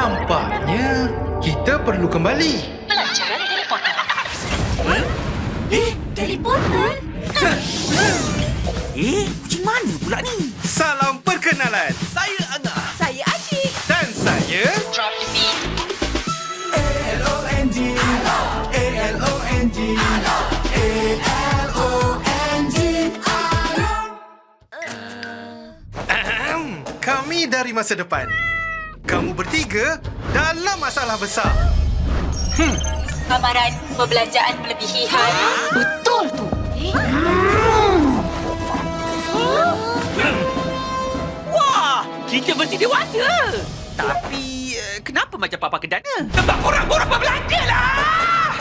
Nampaknya kita perlu kembali. Pelajaran teleporter. Teleporter? Macam mana pula ni? Salam perkenalan. Saya Angah. Saya Asyik. Dan saya... Drop the beat. ALONG. ALONG. ALONG. Kami dari masa depan. Kamu bertiga dalam masalah besar. Amaran perbelanjaan melebihi had. Betul tu. Wah, kita mesti dewasa. Tapi kenapa macam papa kedana? Sebab korang borak berbelanja lah.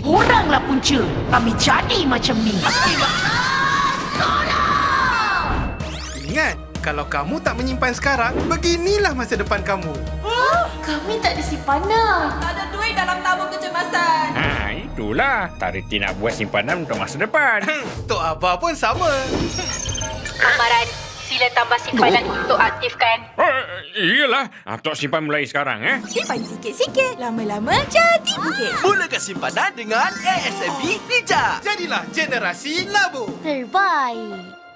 Oranglah punca. Kami jadi macam ni. Ingat, kalau kamu tak menyimpan sekarang, beginilah masa depan kamu. Kami tak ada simpanan. Tak ada duit dalam tabung kecemasan. Itulah. Tariti nak buat simpanan untuk masa depan. Tok Abah pun sama. Amaran, sila tambah simpanan untuk aktifkan. Iyalah. Tok simpan mulai sekarang, Simpan sikit-sikit. Lama-lama jadi bukit. Mulakan simpanan dengan ASMB Ninja. Jadilah generasi labu. Terbaik.